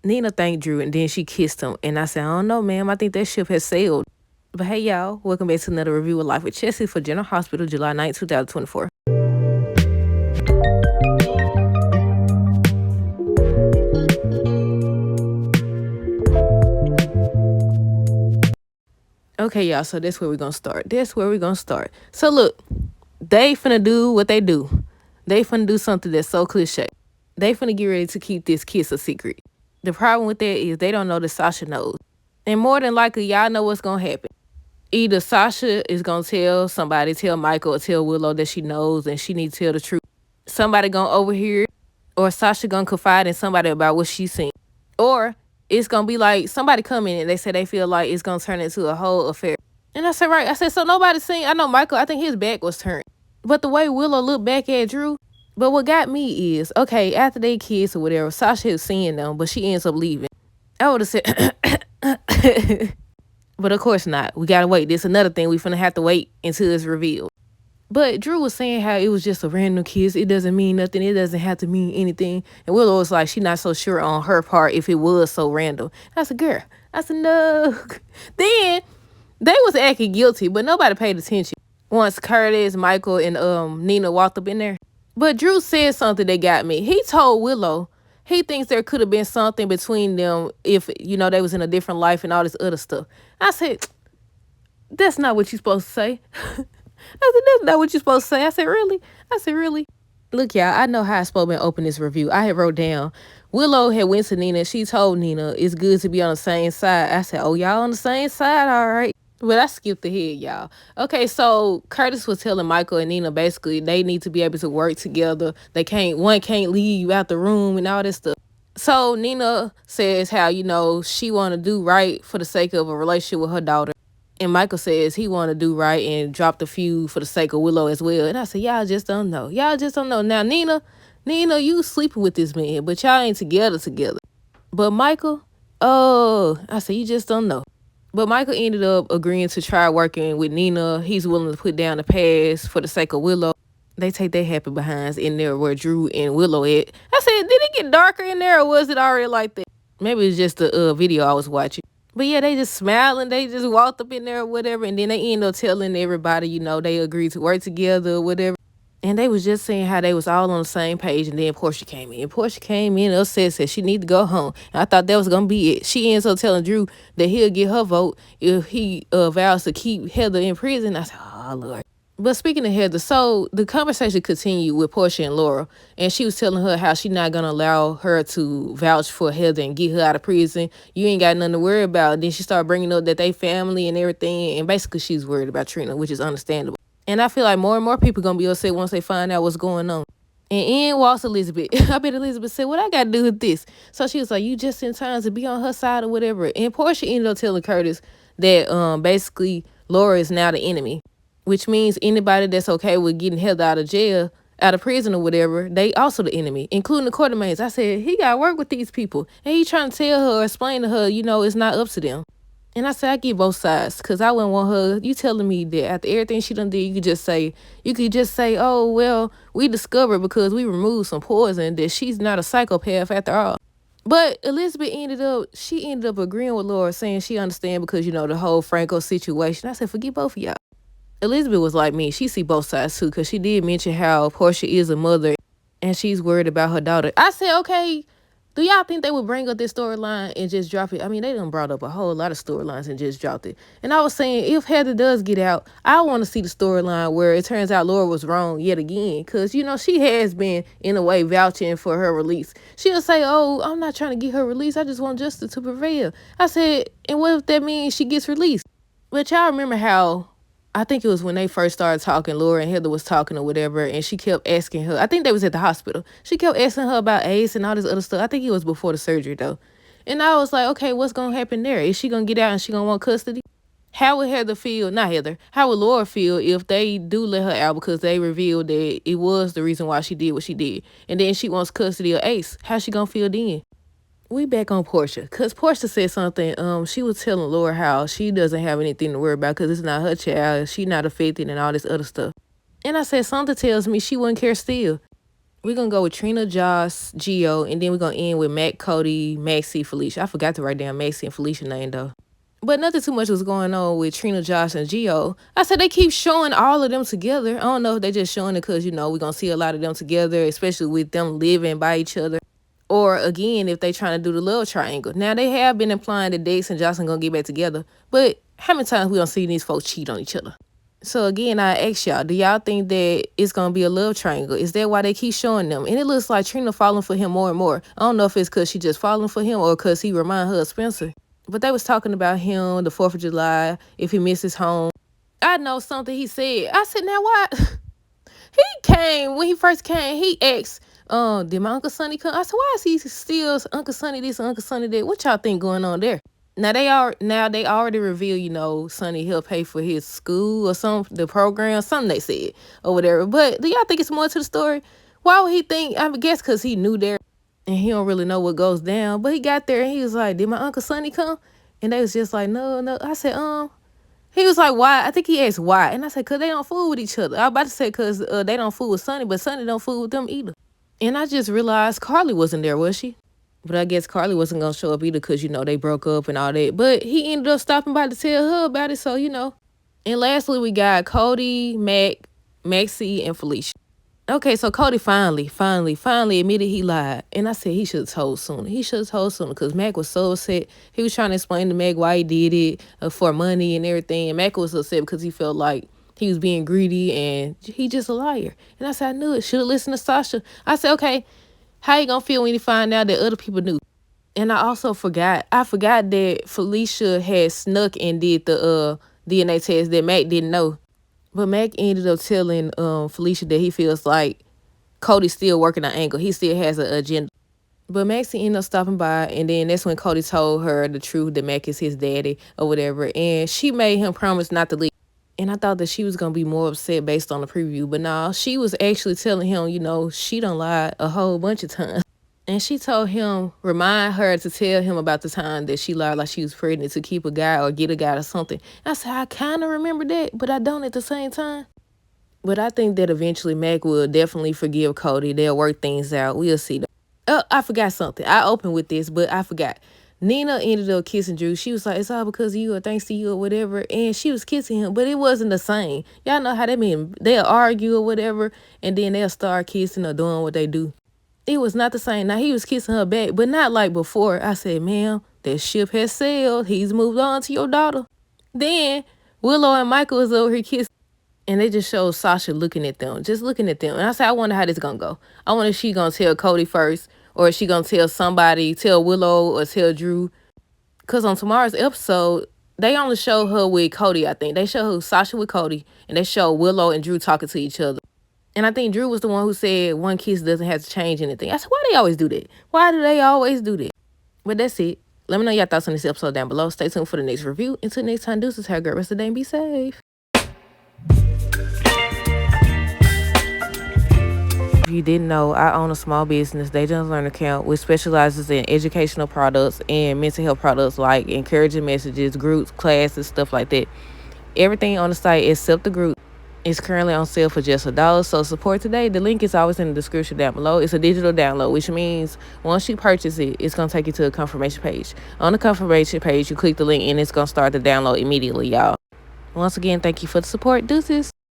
Nina thanked Drew and then she kissed him. And I said, I don't know, ma'am. I think that ship has sailed. But hey, y'all. Welcome back to another review of Life with Chessie for General Hospital, July 9th, 2024. Okay, y'all. So that's where we're going to start. So look, they finna do what they do. They finna do something that's so cliche. They finna get ready to keep this kiss a secret. The problem with that is they don't know that Sasha knows. And more than likely, y'all know what's going to happen. Either Sasha is going to tell Michael or tell Willow that she knows and she needs to tell the truth. Somebody going to overhear it, or Sasha going to confide in somebody about what she's seen. Or it's going to be like somebody come in and they say they feel like it's going to turn into a whole affair. And I said, right. I said, so nobody's seen. I know Michael, I think his back was turned. But the way Willow looked back at Drew, but what got me is, okay, after they kiss or whatever, Sasha is seeing them, but she ends up leaving. I would have said, but of course not. We got to wait. This another thing. We finna have to wait until it's revealed. But Drew was saying how it was just a random kiss. It doesn't mean nothing. It doesn't have to mean anything. And Willow was like, she not so sure on her part if it was so random. I said, girl. I said, no. Then they was acting guilty, but nobody paid attention. Once Curtis, Michael, and Nina walked up in there. But Drew said something that got me. He told Willow he thinks there could have been something between them if, they was in a different life and all this other stuff. I said, that's not what you're supposed to say. I said, that's not what you're supposed to say. I said, really? Look, y'all, I know how I'm supposed to open this review. I had wrote down, Willow had went to Nina. She told Nina it's good to be on the same side. I said, oh, y'all on the same side? All right. But I skipped ahead, y'all. Okay, so Curtis was telling Michael and Nina basically they need to be able to work together. One can't leave out the room and all this stuff. So Nina says how, she want to do right for the sake of a relationship with her daughter. And Michael says he want to do right and drop the feud for the sake of Willow as well. And I said, y'all just don't know. Now, Nina, you sleeping with this man, but y'all ain't together. But Michael, I said, you just don't know. But Michael ended up agreeing to try working with Nina. He's willing to put down the past for the sake of Willow. They take their happy behinds in there where Drew and Willow at. I said, did it get darker in there or was it already like that? Maybe it's just the video I was watching. But yeah, they just smiling. They just walked up in there or whatever. And then they end up telling everybody, they agreed to work together or whatever. And they was just saying how they was all on the same page. And then Portia came in. Upset, said she need to go home. And I thought that was going to be it. She ends up telling Drew that he'll get her vote if he vows to keep Heather in prison. I said, oh, Lord. But speaking of Heather, so the conversation continued with Portia and Laura. And she was telling her how she not going to allow her to vouch for Heather and get her out of prison. You ain't got nothing to worry about. Then she started bringing up that they family and everything. And basically she's worried about Trina, which is understandable. And I feel like more and more people going to be upset once they find out what's going on. And in walks Elizabeth. I bet Elizabeth said, what I got to do with this? So she was like, you just in time to be on her side or whatever. And Portia ended up telling Curtis that basically Laura is now the enemy, which means anybody that's okay with getting Heather out of prison or whatever, they also the enemy, including the quartermains. I said, he got to work with these people. And he trying to tell her or explain to her, it's not up to them. And I said, I get both sides because I wouldn't want her. You telling me that after everything she done did, you could just say, oh, well, we discovered because we removed some poison that she's not a psychopath after all. But Elizabeth ended up agreeing with Laura, saying she understand because, the whole Franco situation. I said, forget both of y'all. Elizabeth was like me. She see both sides too because she did mention how Portia is a mother and she's worried about her daughter. I said, okay, do y'all think they would bring up this storyline and just drop it? I mean, they done brought up a whole lot of storylines and just dropped it. And I was saying, if Heather does get out, I want to see the storyline where it turns out Laura was wrong yet again. Because, she has been, in a way, vouching for her release. She'll say, oh, I'm not trying to get her release. I just want justice to prevail. I said, and what if that means she gets released? But y'all remember how, I think it was when they first started talking, Laura and Heather was talking or whatever, and she kept asking her, I think they was at the hospital. She kept asking her about Ace and all this other stuff. I think it was before the surgery, though. And I was like, okay, what's going to happen there? Is she going to get out and she going to want custody? How would how would Laura feel if they do let her out because they revealed that it was the reason why she did what she did? And then she wants custody of Ace. How's she going to feel then? We back on Portia, because Portia said something. She was telling Laura how she doesn't have anything to worry about because it's not her child. She not affected and all this other stuff. And I said, something tells me she wouldn't care still. We're gonna go with Trina, Josh, Gio, and then we're gonna end with Mac, Cody, Maxie, Felicia. I forgot to write down Maxie and Felicia name though. But nothing too much was going on with Trina, Josh, and Gio. I said they keep showing all of them together. I don't know if they just showing it because, we're going to see a lot of them together, especially with them living by each other. Or, again, if they trying to do the love triangle. Now, they have been implying that Dex and Jocelyn going to get back together. But how many times we don't see these folks cheat on each other? So, again, I ask y'all, do y'all think that it's going to be a love triangle? Is that why they keep showing them? And it looks like Trina falling for him more and more. I don't know if it's because she just falling for him or because he remind her of Spencer. But they was talking about him, the 4th of July, if he misses home. I know something he said. I said, now why? When he first came, he asked, did my Uncle Sonny come? I said, why is he still Uncle Sonny this, Uncle Sonny that? What y'all think going on there? Now they already revealed, Sonny helped pay for his school or the program, something they said or whatever. But do y'all think it's more to the story? Why would he think? I guess because he knew there. And he don't really know what goes down. But he got there and he was like, did my Uncle Sonny come? And they was just like, no. I said, He was like, why? I think he asked why. And I said, because they don't fool with each other. I was about to say because they don't fool with Sonny, but Sonny don't fool with them either. And I just realized Carly wasn't there, was she? But I guess Carly wasn't going to show up either because, they broke up and all that. But he ended up stopping by to tell her about it, so. And lastly, we got Cody, Mac, Maxie, and Felicia. Okay, so Cody finally admitted he lied. And I said he should have told sooner. Because Mac was so upset. He was trying to explain to Mac why he did it for money and everything. And Mac was upset because he felt like he was being greedy and he just a liar. And I said, I knew it. Should have listened to Sasha. I said, okay, how you gonna feel when you find out that other people knew? And I also forgot. I forgot that Felicia had snuck and did the DNA test that Mac didn't know. But Mac ended up telling Felicia that he feels like Cody's still working an angle. He still has an agenda. But Maxie ended up stopping by, and then that's when Cody told her the truth that Mac is his daddy or whatever. And she made him promise not to leave. And I thought that she was going to be more upset based on the preview. But no, she was actually telling him, she done lied a whole bunch of times. And she told him, remind her to tell him about the time that she lied like she was pregnant to keep a guy or get a guy or something. I said, I kind of remember that, but I don't at the same time. But I think that eventually Mac will definitely forgive Cody. They'll work things out. We'll see. I forgot something. I opened with this, but I forgot. Nina ended up kissing Drew. She was like, it's all because of you or thanks to you or whatever. And she was kissing him, but it wasn't the same. Y'all know how that mean. They'll argue or whatever, and then they'll start kissing or doing what they do. It was not the same. Now, he was kissing her back, but not like before. I said, ma'am, that ship has sailed. He's moved on to your daughter. Then Willow and Michael was over here kissing. And they just showed Sasha looking at them. And I said, I wonder how this going to go. I wonder if she going to tell Cody first. Or is she going to tell somebody, tell Willow or tell Drew. Because on tomorrow's episode, they only show her with Cody, I think. They show Sasha with Cody. And they show Willow and Drew talking to each other. And I think Drew was the one who said one kiss doesn't have to change anything. I said, why do they always do that? Why do they always do that? But that's it. Let me know your thoughts on this episode down below. Stay tuned for the next review. Until next time, deuces. Have a great rest of the day and be safe. If you didn't know, I own a small business, They Just Learn account, which specializes in educational products and mental health products like encouraging messages, groups, classes, stuff like that. Everything on the site except the group is currently on sale for just $1. So support today. The link is always in the description down below. It's a digital download, which means once you purchase it, it's going to take you to a confirmation page. On the confirmation page, you click the link and it's going to start the download immediately, y'all. Once again, thank you for the support. Deuces.